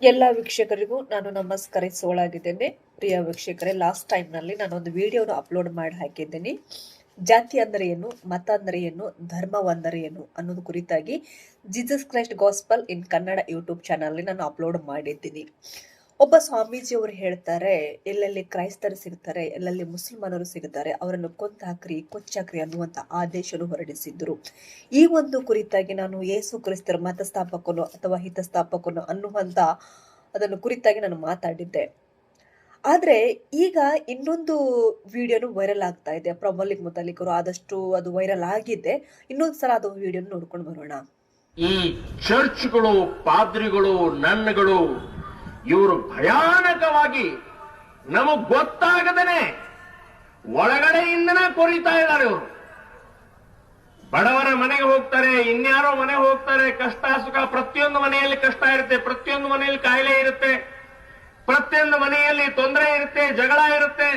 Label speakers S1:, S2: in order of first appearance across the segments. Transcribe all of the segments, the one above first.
S1: ಎಲ್ಲ ವೀಕ್ಷಕರಿಗೂ ನಾನು ನಮಸ್ಕರಿಸೋಳಾಗಿದ್ದೇನೆ. ಪ್ರಿಯ ವೀಕ್ಷಕರೇ, ಲಾಸ್ಟ್ ಟೈಮ್ನಲ್ಲಿ ನಾನೊಂದು ವಿಡಿಯೋನ ಅಪ್ಲೋಡ್ ಮಾಡಿ ಹಾಕಿದ್ದೀನಿ. ಜಾತಿ ಅಂದರೆ ಏನು, ಮತ ಅಂದರೆ ಏನು, ಧರ್ಮವಂದರೆ ಏನು ಅನ್ನೋದು ಕುರಿತಾಗಿ ಜೀಸಸ್ ಕ್ರೈಸ್ಟ್ ಗಾಸ್ಪಲ್ ಇನ್ ಕನ್ನಡ ಯೂಟ್ಯೂಬ್ ಚಾನಲ್ ನಾನು ಅಪ್ಲೋಡ್ ಮಾಡಿದ್ದೀನಿ. ಒಬ್ಬ ಸ್ವಾಮೀಜಿಯವರು ಹೇಳ್ತಾರೆ, ಎಲ್ಲೆಲ್ಲಿ ಕ್ರೈಸ್ತರು ಸಿಗ್ತಾರೆ, ಎಲ್ಲೆಲ್ಲಿ ಮುಸಲ್ಮಾನರು ಸಿಗುತ್ತಾರೆ, ಅವರನ್ನು ಕೊಂದಾಕ್ರಿ, ಕೊಚ್ಚಾಕ್ರಿ ಅನ್ನುವಂಥ ಆದೇಶವನ್ನು ಹೊರಡಿಸಿದ್ರು. ಈ ಒಂದು ಕುರಿತಾಗಿ ನಾನು ಯೇಸು ಕ್ರಿಸ್ತರ ಮತಸ್ಥಾಪಕನು ಅಥವಾ ಹಿತಸ್ಥಾಪಕನು ಅನ್ನುವಂಥ ಅದನ್ನು ಕುರಿತಾಗಿ ನಾನು ಮಾತಾಡಿದ್ದೆ. ಆದ್ರೆ ಈಗ ಇನ್ನೊಂದು ವಿಡಿಯೋನು ವೈರಲ್ ಆಗ್ತಾ ಇದೆ. ಪ್ರಬಲಿಕ್ ಮುತಾಲಿಕರು ಆದಷ್ಟು ಅದು ವೈರಲ್ ಆಗಿದೆ. ಇನ್ನೊಂದು ಸಲ ಅದು ವಿಡಿಯೋನ ನೋಡ್ಕೊಂಡು ಬರೋಣ.
S2: ಈ ಚರ್ಚ್ಗಳು, ಪಾದ್ರಿಗಳು, ನನ್ಗಳು ಇವರು ಭಯಾನಕವಾಗಿ ನಮಗ್ ಗೊತ್ತಾಗದೇನೆ ಒಳಗಡೆಯಿಂದನೇ ಕೊರಿತಾ ಇದ್ದಾರೆ. ಇವರು ಬಡವರ ಮನೆಗೆ ಹೋಗ್ತಾರೆ, ಇನ್ಯಾರೋ ಮನೆಗೆ ಹೋಗ್ತಾರೆ. ಕಷ್ಟ ಸುಖ, ಪ್ರತಿಯೊಂದು ಮನೆಯಲ್ಲಿ ಕಷ್ಟ ಇರುತ್ತೆ, ಪ್ರತಿಯೊಂದು ಮನೆಯಲ್ಲಿ ಕಾಯಿಲೆ ಇರುತ್ತೆ, ಪ್ರತಿಯೊಂದು ಮನೆಯಲ್ಲಿ ತೊಂದರೆ ಇರುತ್ತೆ, ಜಗಳ ಇರುತ್ತೆ.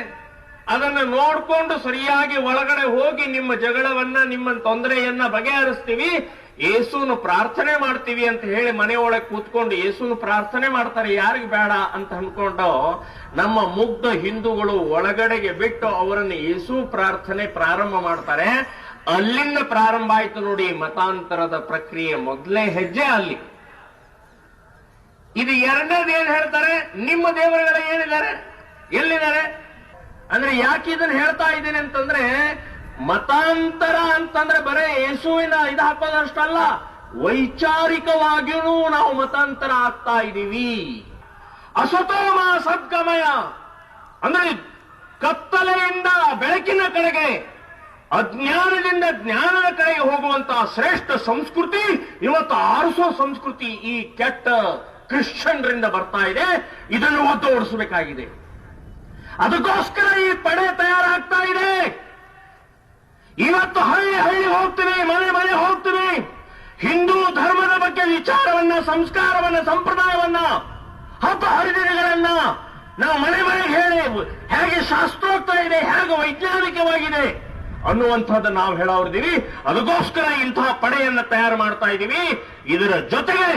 S2: ಅದನ್ನು ನೋಡ್ಕೊಂಡು ಸರಿಯಾಗಿ ಒಳಗಡೆ ಹೋಗಿ ನಿಮ್ಮ ಜಗಳವನ್ನ, ನಿಮ್ಮ ತೊಂದರೆಯನ್ನ ಬಗೆಹರಿಸ್ತೀವಿ, ಯೇಸುನು ಪ್ರಾರ್ಥನೆ ಮಾಡ್ತೀವಿ ಅಂತ ಹೇಳಿ ಮನೆಯೊಳಗೆ ಕೂತ್ಕೊಂಡು ಯೇಸುನು ಪ್ರಾರ್ಥನೆ ಮಾಡ್ತಾರೆ. ಯಾರಿಗೆ ಬೇಡ ಅಂತ ಅನ್ಕೊಂಡು ನಮ್ಮ ಮುಗ್ಧ ಹಿಂದೂಗಳು ಒಳಗಡೆಗೆ ಬಿಟ್ಟು ಅವರನ್ನು ಯೇಸು ಪ್ರಾರ್ಥನೆ ಪ್ರಾರಂಭ ಮಾಡ್ತಾರೆ. ಅಲ್ಲಿಂದ ಪ್ರಾರಂಭ ಆಯ್ತು ನೋಡಿ ಮತಾಂತರದ ಪ್ರಕ್ರಿಯೆ. ಮೊದಲೇ ಹೆಜ್ಜೆ ಅಲ್ಲಿ. ಇದು ಎರಡನೇದು ಏನ್ ಹೇಳ್ತಾರೆ, ನಿಮ್ಮ ದೇವರುಗಳು ಏನಿದ್ದಾರೆ, ಎಲ್ಲಿದ್ದಾರೆ ಅಂದ್ರೆ ಯಾಕೆ ಇದನ್ನ ಹೇಳ್ತಾ ಇದ್ದೀನಿ ಅಂತಂದ್ರೆ, ಮತಾಂತರ ಅಂತಂದ್ರೆ ಬರೇ ಯೇಸುವಿನ ಇದು ಹಾಕೋದಷ್ಟಲ್ಲ, ವೈಚಾರಿಕವಾಗಿಯೂ ನಾವು ಮತಾಂತರ ಆಗ್ತಾ ಇದ್ದೀವಿ. ಅಸತೋಮ ಸದ್ಗಮಯ ಅಂದ್ರೆ ಕತ್ತಲೆಯಿಂದ ಬೆಳಕಿನ ಕಡೆಗೆ, ಅಜ್ಞಾನದಿಂದ ಜ್ಞಾನದ ಕಡೆಗೆ ಹೋಗುವಂತಹ ಶ್ರೇಷ್ಠ ಸಂಸ್ಕೃತಿ ಇವತ್ತು ಆರಿಸೋ ಸಂಸ್ಕೃತಿ ಈ ಕೆಟ್ಟ ಕ್ರಿಶ್ಚಿಯನ್ರಿಂದ ಬರ್ತಾ ಇದೆ. ಇದನ್ನು ಒದ್ದು ಓಡಿಸಬೇಕಾಗಿದೆ. ಅದಕ್ಕೋಸ್ಕರ ಈ ಪಡೆ ತಯಾರಾಗ್ತಾ ಇದೆ. ಇವತ್ತು ಹಳ್ಳಿ ಹಳ್ಳಿ ಹೋಗ್ತೀವಿ, ಮನೆ ಮನೆ ಹೋಗ್ತೀವಿ, ಹಿಂದೂ ಧರ್ಮದ ಬಗ್ಗೆ ವಿಚಾರವನ್ನ, ಸಂಸ್ಕಾರವನ್ನ, ಸಂಪ್ರದಾಯವನ್ನ, ಹಬ್ಬ ಹರಿದಿನಗಳನ್ನ ನಾವು ಮನೆ ಮನೆಗೆ ಹೇಳಿ ಹೇಗೆ ಶಾಸ್ತ್ರೋಕ್ತ ಇದೆ, ಹೇಗೆ ವೈಜ್ಞಾನಿಕವಾಗಿದೆ ಅನ್ನುವಂಥದ್ದು ನಾವು ಹೇಳೋರ್ದೀವಿ. ಅದಕ್ಕೋಸ್ಕರ ಇಂತಹ ಪಡೆಯನ್ನ ತಯಾರು ಮಾಡ್ತಾ ಇದ್ದೀವಿ. ಇದರ ಜೊತೆಗೆ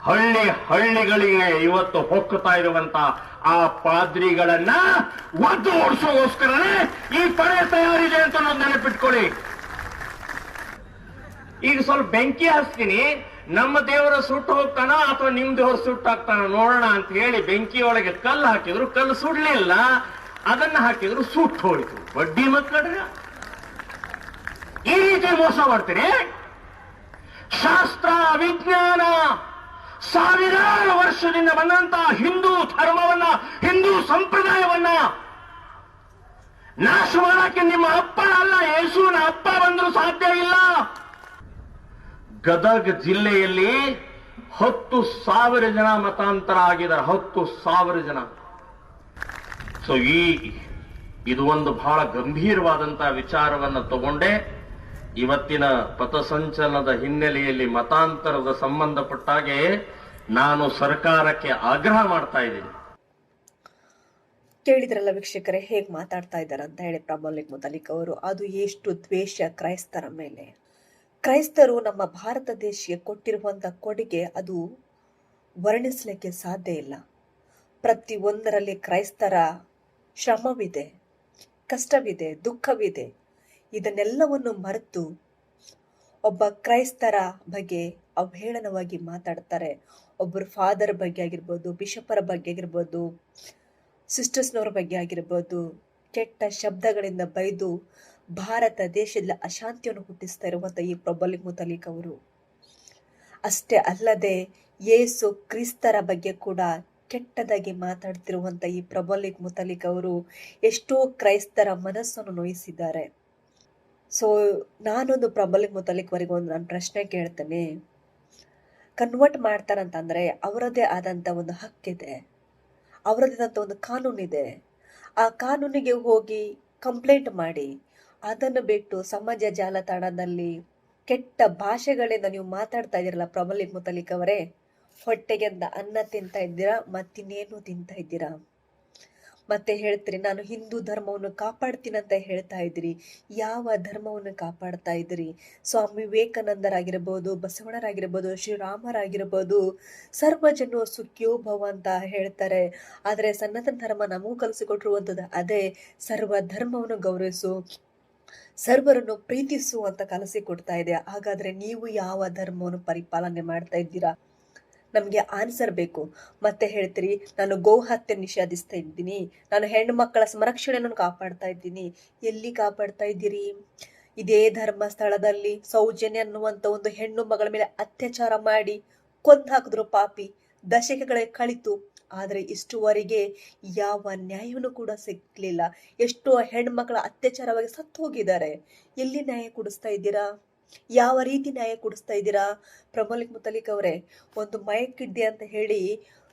S2: ಹಳ್ಳಿ ಹಳ್ಳಿಗಳಿಗೆ ಇವತ್ತು ಹೊಕ್ಕುತ್ತಾ ಇರುವಂತ ಆ ಪಾದ್ರಿಗಳನ್ನ ಒದ್ದು ಓಡಿಸೋಗೋಸ್ಕರನೇ ಈ ಪಡೆ ತಯಾರಿದೆ ಅಂತ ನಾವು ನೆನಪಿಟ್ಕೊಳ್ಳಿ. ಈಗ ಸ್ವಲ್ಪ ಬೆಂಕಿ ಹಚ್ತೀನಿ, ನಮ್ಮ ದೇವರ ಸುಟ್ಟು ಹೋಗ್ತಾನ ಅಥವಾ ನಿಮ್ ದೇವರ ಸುಟ್ಟಾಗ್ತಾನ ನೋಡೋಣ ಅಂತ ಹೇಳಿ ಬೆಂಕಿಯೊಳಗೆ ಕಲ್ಲು ಹಾಕಿದ್ರು, ಕಲ್ಲು ಸುಡ್ಲಿಲ್ಲ. ಅದನ್ನ ಹಾಕಿದ್ರು, ಸುಟ್ಟು ಹೋಯಿತು. ಬಡ್ಡಿ ಮಕ್ಕಳ್ರೆ ಈ ರೀತಿ ಮೋಸ ಮಾಡ್ತೀರಿ. ಶಾಸ್ತ್ರ, ವಿಜ್ಞಾನ, ಸಾವಿರಾರು ವರ್ಷದಿಂದ ಬಂದಂತಹ ಹಿಂದೂ ಧರ್ಮವನ್ನ, ಹಿಂದೂ ಸಂಪ್ರದಾಯವನ್ನ ನಾಶ ಮಾಡಕ್ಕೆ ನಿಮ್ಮ ಅಪ್ಪ ಅಲ್ಲ, ಯೇಸುವಿನ ಅಪ್ಪ ಬಂದರೂ ಸಾಧ್ಯ ಇಲ್ಲ. ಗದಗ ಜಿಲ್ಲೆಯಲ್ಲಿ 10,000 ಜನ ಮತಾಂತರ ಆಗಿದ್ದಾರೆ. 10,000 ಜನ. ಸೊ ಇದು ಒಂದು ಬಹಳ ಗಂಭೀರವಾದಂತಹ ವಿಚಾರವನ್ನು ತಗೊಂಡೆ ಇವತ್ತಿನ ಪಥಸಂಚಲನದ ಹಿನ್ನೆಲೆಯಲ್ಲಿ ಮತಾಂತರದ ಸಂಬಂಧಪಟ್ಟಾಗೆ ನಾನು ಸರ್ಕಾರಕ್ಕೆ ಆಗ್ರಹ ಮಾಡ್ತಾ ಇದ್ದೀನಿ.
S1: ಕೇಳಿದ್ರಲ್ಲ ವೀಕ್ಷಕರೇ, ಹೇಗೆ ಮಾತಾಡ್ತಾ ಇದ್ದಾರೆ ಅಂತ ಹೇಳಿ ಪ್ರಬಲಿಕ್ ಮುತಾಲಿಕ್ ಅವರು. ಅದು ಎಷ್ಟು ದ್ವೇಷ ಕ್ರೈಸ್ತರ ಮೇಲೆ. ಕ್ರೈಸ್ತರು ನಮ್ಮ ಭಾರತ ದೇಶಕ್ಕೆ ಕೊಟ್ಟಿರುವಂತ ಕೊಡುಗೆ ಅದು ವರ್ಣಿಸಲಿಕ್ಕೆ ಸಾಧ್ಯ ಇಲ್ಲ. ಪ್ರತಿ ಒಂದರಲ್ಲಿ ಕ್ರೈಸ್ತರ ಶ್ರಮವಿದೆ, ಕಷ್ಟವಿದೆ, ದುಃಖವಿದೆ. ಇದನ್ನೆಲ್ಲವನ್ನು ಮರೆತು ಒಬ್ಬ ಕ್ರೈಸ್ತರ ಬಗ್ಗೆ ಅವಹೇಳನವಾಗಿ ಮಾತಾಡ್ತಾರೆ. ಒಬ್ಬರು ಫಾದರ್ ಬಗ್ಗೆ ಆಗಿರ್ಬೋದು, ಬಿಷಪರ ಬಗ್ಗೆ ಆಗಿರ್ಬೋದು, ಸಿಸ್ಟರ್ಸ್ನವ್ರ ಬಗ್ಗೆ ಆಗಿರ್ಬೋದು, ಕೆಟ್ಟ ಶಬ್ದಗಳಿಂದ ಬೈದು ಭಾರತ ದೇಶದ ಅಶಾಂತಿಯನ್ನು ಹುಟ್ಟಿಸ್ತಾ ಇರುವಂಥ ಈ ಪ್ರಬಲಿಕ್ ಮುತಾಲಿಕ್ ಅವರು. ಅಷ್ಟೇ ಅಲ್ಲದೆ ಯೇಸು ಕ್ರಿಸ್ತರ ಬಗ್ಗೆ ಕೂಡ ಕೆಟ್ಟದಾಗಿ ಮಾತಾಡ್ತಿರುವಂಥ ಈ ಪ್ರಬಲಿಕ್ ಮುತಾಲಿಕ್ ಅವರು ಎಷ್ಟೋ ಕ್ರೈಸ್ತರ ಮನಸ್ಸನ್ನು ನೋಯಿಸಿದ್ದಾರೆ. ಸೊ ನಾನೊಂದು ಪ್ರಬಲಿಕ್ ಮುತಾಲಿಕ್ ಅವರಿಗೆ ಒಂದು ನಾನು ಪ್ರಶ್ನೆ ಕೇಳ್ತೇನೆ. ಕನ್ವರ್ಟ್ ಮಾಡ್ತಾರಂತಂದ್ರೆ ಅವರದೇ ಆದಂಥ ಒಂದು ಹಕ್ಕಿದೆ, ಅವರದೇ ಆದಂಥ ಒಂದು ಕಾನೂನಿದೆ. ಆ ಕಾನೂನಿಗೆ ಹೋಗಿ ಕಂಪ್ಲೇಂಟ್ ಮಾಡಿ, ಅದನ್ನು ಬಿಟ್ಟು ಸಮಾಜ ಜಾಲತಾಣದಲ್ಲಿ ಕೆಟ್ಟ ಭಾಷೆಗಳಿಂದ ನೀವು ಮಾತಾಡ್ತಾ ಇದ್ದೀರಲ್ಲ ಪ್ರಬಲಿಕ್ ಮುತಾಲಿಕ್ ಅವರೇ, ಹೊಟ್ಟೆಗೆಂದ ಅನ್ನ ತಿಂತಾ ಇದ್ದೀರಾ, ಮತ್ತಿನ್ನೇನು ತಿಂತಾ ಇದ್ದೀರಾ? ಮತ್ತೆ ಹೇಳ್ತೀರಿ ನಾನು ಹಿಂದೂ ಧರ್ಮವನ್ನು ಕಾಪಾಡ್ತೀನಿ ಅಂತ ಹೇಳ್ತಾ ಇದ್ದೀರಿ. ಯಾವ ಧರ್ಮವನ್ನು ಕಾಪಾಡ್ತಾ ಇದ್ದೀರಿ? ಸ್ವಾಮಿ ವಿವೇಕಾನಂದರಾಗಿರ್ಬೋದು, ಬಸವಣ್ಣರಾಗಿರ್ಬೋದು, ಶ್ರೀರಾಮರಾಗಿರ್ಬೋದು, ಸರ್ವಜನೋ ಸುಖಿಯೋ ಭವ ಅಂತ ಹೇಳ್ತಾರೆ. ಆದರೆ ಸನಾತನ ಧರ್ಮ ನಮಗೂ ಕಲಿಸಿಕೊಟ್ಟಿರುವಂಥದ್ದು ಅದೇ, ಸರ್ವ ಧರ್ಮವನ್ನು ಗೌರವಿಸು, ಸರ್ವರನ್ನು ಪ್ರೀತಿಸು ಅಂತ ಕಲಿಸಿಕೊಡ್ತಾ ಇದೆ. ಹಾಗಾದ್ರೆ ನೀವು ಯಾವ ಧರ್ಮವನ್ನು ಪರಿಪಾಲನೆ ಮಾಡ್ತಾ ಇದ್ದೀರಾ? ನಮಗೆ ಆನ್ಸರ್ ಬೇಕು. ಮತ್ತೆ ಹೇಳ್ತೀರಿ ನಾನು ಗೋಹತ್ಯೆ ನಿಷೇಧಿಸ್ತಾ ಇದ್ದೀನಿ, ನಾನು ಹೆಣ್ಣು ಮಕ್ಕಳ ಸಂರಕ್ಷಣೆಯನ್ನು ಕಾಪಾಡ್ತಾ ಇದ್ದೀನಿ. ಎಲ್ಲಿ ಕಾಪಾಡ್ತಾ ಇದ್ದೀರಿ? ಇದೇ ಧರ್ಮಸ್ಥಳದಲ್ಲಿ ಸೌಜನ್ಯ ಅನ್ನುವಂಥ ಒಂದು ಹೆಣ್ಣು ಮಗಳ ಮೇಲೆ ಅತ್ಯಾಚಾರ ಮಾಡಿ ಕೊಂದು ಹಾಕಿದ್ರು ಪಾಪಿ. ದಶಕಗಳೇ ಕಳಿತು, ಆದರೆ ಇಷ್ಟುವರೆಗೆ ಯಾವ ನ್ಯಾಯವನ್ನು ಕೂಡ ಸಿಗ್ಲಿಲ್ಲ. ಎಷ್ಟೋ ಹೆಣ್ಮಕ್ಳ ಅತ್ಯಾಚಾರವಾಗಿ ಸತ್ತು ಹೋಗಿದ್ದಾರೆ. ಎಲ್ಲಿ ನ್ಯಾಯ ಕೊಡಿಸ್ತಾ ಇದ್ದೀರಾ? ಯಾವ ರೀತಿ ನ್ಯಾಯ ಕೊಡಿಸ್ತಾ ಇದ್ದೀರಾ? ಪ್ರಮೋಲಿಕ್ ಮುತಾಲಿಕ್ ಅವರೇ, ಒಂದು ಮಯಕ್ಕಿದ್ದೆ ಅಂತ ಹೇಳಿ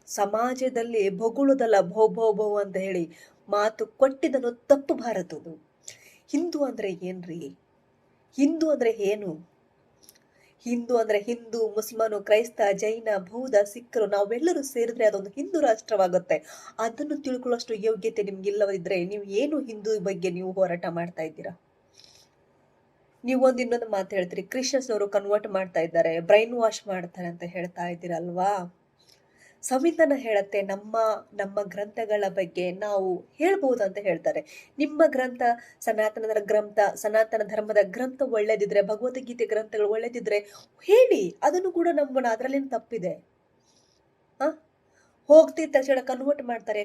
S1: ಸಮಾಜದಲ್ಲಿ ಬೊಗುಳುದಲ್ಲ, ಭೋ ಭೋ ಭೋ ಅಂತ ಹೇಳಿ ಮಾತು ಕೊಟ್ಟಿದ್ದನ್ನು ತಪ್ಪಬಾರದು. ಹಿಂದೂ ಅಂದ್ರೆ ಏನ್ರಿ? ಹಿಂದೂ ಅಂದ್ರೆ ಏನು? ಹಿಂದೂ ಅಂದ್ರೆ ಹಿಂದೂ, ಮುಸ್ಲಿಮನು, ಕ್ರೈಸ್ತ, ಜೈನ, ಬೌದ್ಧ, ಸಿಖ್ರು ನಾವೆಲ್ಲರೂ ಸೇರಿದ್ರೆ ಅದೊಂದು ಹಿಂದೂ ರಾಷ್ಟ್ರವಾಗುತ್ತೆ. ಅದನ್ನು ತಿಳ್ಕೊಳ್ಳೋಷ್ಟು ಯೋಗ್ಯತೆ ನಿಮ್ಗಿಲ್ಲದಿದ್ರೆ ನೀವು ಏನು ಹಿಂದೂ ಬಗ್ಗೆ ನೀವು ಹೋರಾಟ ಮಾಡ್ತಾ ಇದ್ದೀರಾ? ನೀವು ಇನ್ನೊಂದು ಮಾತು ಹೇಳ್ತೀರಿ, ಕ್ರಿಶ್ಚಿಯನ್ಸ್ ಅವರು ಕನ್ವರ್ಟ್ ಮಾಡ್ತಾ ಇದ್ದಾರೆ, ಬ್ರೈನ್ ವಾಶ್ ಮಾಡ್ತಾರೆ ಅಂತ ಹೇಳ್ತಾ ಇದ್ದೀರಲ್ವಾ? ಸಂವಿಧಾನ ಹೇಳತ್ತೆ ನಮ್ಮ ಗ್ರಂಥಗಳ ಬಗ್ಗೆ ನಾವು ಹೇಳ್ಬೋದು ಅಂತ ಹೇಳ್ತಾರೆ. ನಿಮ್ಮ ಗ್ರಂಥ ಸನಾತನ ಧರ್ಮದ ಗ್ರಂಥ ಒಳ್ಳೇದಿದ್ರೆ, ಭಗವದ್ಗೀತೆ ಗ್ರಂಥಗಳು ಒಳ್ಳೇದಿದ್ರೆ ಹೇಳಿ, ಅದನ್ನು ಕೂಡ ನಂಬೋಣ. ಅದರಲ್ಲೇನು ತಪ್ಪಿದೆ? ಹೋಗ್ತಿದ್ದ ತಕ್ಷಣ ಕನ್ವರ್ಟ್ ಮಾಡ್ತಾರೆ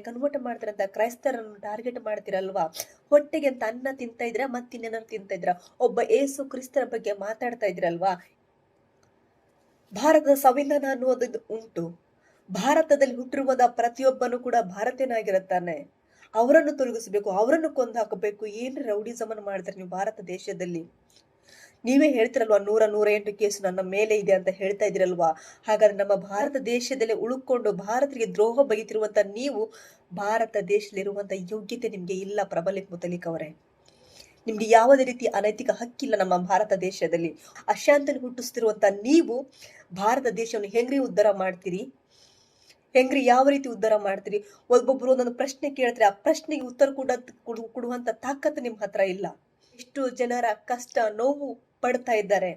S1: ಅಂತ ಕ್ರೈಸ್ತರನ್ನು ಟಾರ್ಗೆಟ್ ಮಾಡ್ತೀರಲ್ವಾ? ಹೊಟ್ಟೆಗೆ ಅಂತ ಅನ್ನ ತಿಂತಾ ಇದ್ರ, ಮತ್ತಿನ್ನೇನಾದ್ರು ತಿಂತಾ ಇದ್ರ? ಒಬ್ಬ ಏಸು ಕ್ರಿಸ್ತರ ಬಗ್ಗೆ ಮಾತಾಡ್ತಾ ಇದ್ರಲ್ವಾ? ಭಾರತದ ಸಂವಿಧಾನ ಅನ್ನೋದು ಉಂಟು. ಭಾರತದಲ್ಲಿ ಹುಟ್ಟಿರುವಂತಹ ಪ್ರತಿಯೊಬ್ಬನು ಕೂಡ ಭಾರತೀಯನಾಗಿರುತ್ತಾನೆ. ಅವರನ್ನು ತೊಲಗಿಸಬೇಕು, ಅವರನ್ನು ಕೊಂದು ಹಾಕಬೇಕು. ಏನ್ ರೌಡಿಸಮನ್ನು ಮಾಡ್ತಾರೆ ನೀವು ಭಾರತ ದೇಶದಲ್ಲಿ? ನೀವೇ ಹೇಳ್ತಿರಲ್ವಾ 108 ಕೇಸು ನನ್ನ ಮೇಲೆ ಇದೆ ಅಂತ ಹೇಳ್ತಾ ಇದ್ದೀರಲ್ವಾ? ಹಾಗಾದ್ರೆ ನಮ್ಮ ಭಾರತ ದೇಶದಲ್ಲಿ ಉಳ್ಕೊಂಡು ಭಾರತಕ್ಕೆ ದ್ರೋಹ ಬಗೆತಿರುವಂತ ನೀವು ಭಾರತ ದೇಶದಲ್ಲಿರುವಂತ ಯೋಗ್ಯತೆ ನಿಮ್ಗೆ ಇಲ್ಲ. ಪ್ರಬಲಿಕ್ ಮುತಾಲಿಕ್ ಅವರೇ, ನಿಮ್ಗೆ ಯಾವುದೇ ರೀತಿ ಅನೈತಿಕ ಹಕ್ಕಿಲ್ಲ ನಮ್ಮ ಭಾರತ ದೇಶದಲ್ಲಿ. ಅಶಾಂತಿಯನ್ನು ಹುಟ್ಟಿಸ್ತಿರುವಂತ ನೀವು ಭಾರತ ದೇಶವನ್ನು ಹೆಂಗ್ರಿ ಉದ್ಧಾರ ಮಾಡ್ತೀರಿ? ಹೆಂಗ್ರಿ ಯಾವ ರೀತಿ ಉದ್ಧಾರ ಮಾಡ್ತೀರಿ? ಒಬ್ಬೊಬ್ರು ಒಂದೊಂದು ಪ್ರಶ್ನೆ ಕೇಳ್ತಾರೆ, ಆ ಪ್ರಶ್ನೆಗೆ ಉತ್ತರ ಕೊಡುವಂತ ತಾಕತ್ತು ನಿಮ್ ಹತ್ರ ಇಲ್ಲ. ಎಷ್ಟು ಜನರ ಕಷ್ಟ ನೋವು ಪಡ್ತಾ ಇದ್ದಾರೆ.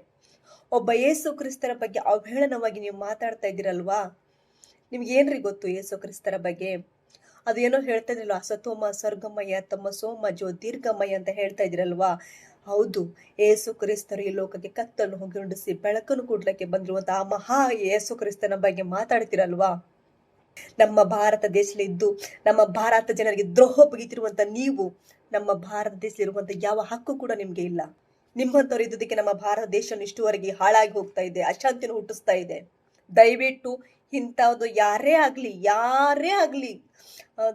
S1: ಒಬ್ಬ ಯೇಸು ಕ್ರಿಸ್ತರ ಬಗ್ಗೆ ಅವಹೇಳನವಾಗಿ ನೀವು ಮಾತಾಡ್ತಾ ಇದ್ದೀರಲ್ವಾ? ನಿಮ್ಗೆ ಏನ್ರಿ ಗೊತ್ತು ಯೇಸು ಕ್ರಿಸ್ತರ ಬಗ್ಗೆ? ಅದು ಏನೋ ಹೇಳ್ತಾ ಇದ್ರಲ್ವಾ, ಅಸತೋಮ ಸ್ವರ್ಗಮಯ ತಮಸೋಮ ಜ್ಯೋತಿರ್ಗಮಯ ಅಂತ ಹೇಳ್ತಾ ಇದ್ರಲ್ವಾ? ಹೌದು, ಯೇಸು ಕ್ರಿಸ್ತರು ಈ ಲೋಕಕ್ಕೆ ಕತ್ತನ್ನು ಹೊಗಂಡಿಸಿ ಬೆಳಕನ್ನು ಕೊಡ್ಲಿಕ್ಕೆ ಬಂದಿರುವಂತಹ ಆ ಮಹಾ ಯೇಸು ಕ್ರಿಸ್ತನ ಬಗ್ಗೆ ಮಾತಾಡ್ತಿರಲ್ವಾ? ನಮ್ಮ ಭಾರತ ದೇಶದಲ್ಲಿ ಇದ್ದು ನಮ್ಮ ಭಾರತ ಜನರಿಗೆ ದ್ರೋಹ ಬಗೆತಿರುವಂತ ನೀವು, ನಮ್ಮ ಭಾರತ ದೇಶದಲ್ಲಿರುವಂತ ಯಾವ ಹಕ್ಕು ಕೂಡ ನಿಮ್ಗೆ ಇಲ್ಲ. ನಿಮ್ಮಂತವ್ರು ಇದ್ದದಕ್ಕೆ ನಮ್ಮ ಭಾರತ ದೇಶವನ್ನು ಇಷ್ಟುವರೆಗೆ ಹಾಳಾಗಿ ಹೋಗ್ತಾ ಇದೆ, ಅಶಾಂತಿಯನ್ನು ಹುಟ್ಟಿಸ್ತಾ ಇದೆ. ದಯವಿಟ್ಟು ಇಂಥದ್ದು ಯಾರೇ ಆಗ್ಲಿ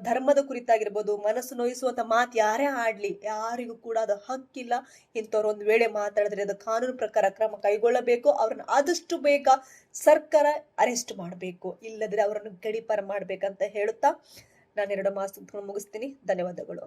S1: ಧರ್ಮದ ಕುರಿತಾಗಿರ್ಬೋದು, ಮನಸ್ಸು ನೋಯಿಸುವಂತ ಮಾತು ಯಾರೇ ಆಡ್ಲಿ, ಯಾರಿಗೂ ಕೂಡ ಅದು ಹಕ್ಕಿಲ್ಲ. ಇಂಥವ್ರು ಒಂದು ವೇಳೆ ಮಾತಾಡಿದ್ರೆ ಅದು ಕಾನೂನು ಪ್ರಕಾರ ಕ್ರಮ ಕೈಗೊಳ್ಳಬೇಕು. ಅವ್ರನ್ನ ಆದಷ್ಟು ಬೇಗ ಸರ್ಕಾರ ಅರೆಸ್ಟ್ ಮಾಡಬೇಕು, ಇಲ್ಲದ್ರೆ ಅವರನ್ನು ಗಡೀಪಾರು ಮಾಡ್ಬೇಕಂತ ಹೇಳುತ್ತಾ ನಾನು 2 ಮಾತು ಮುಗಿಸ್ತೀನಿ. ಧನ್ಯವಾದಗಳು.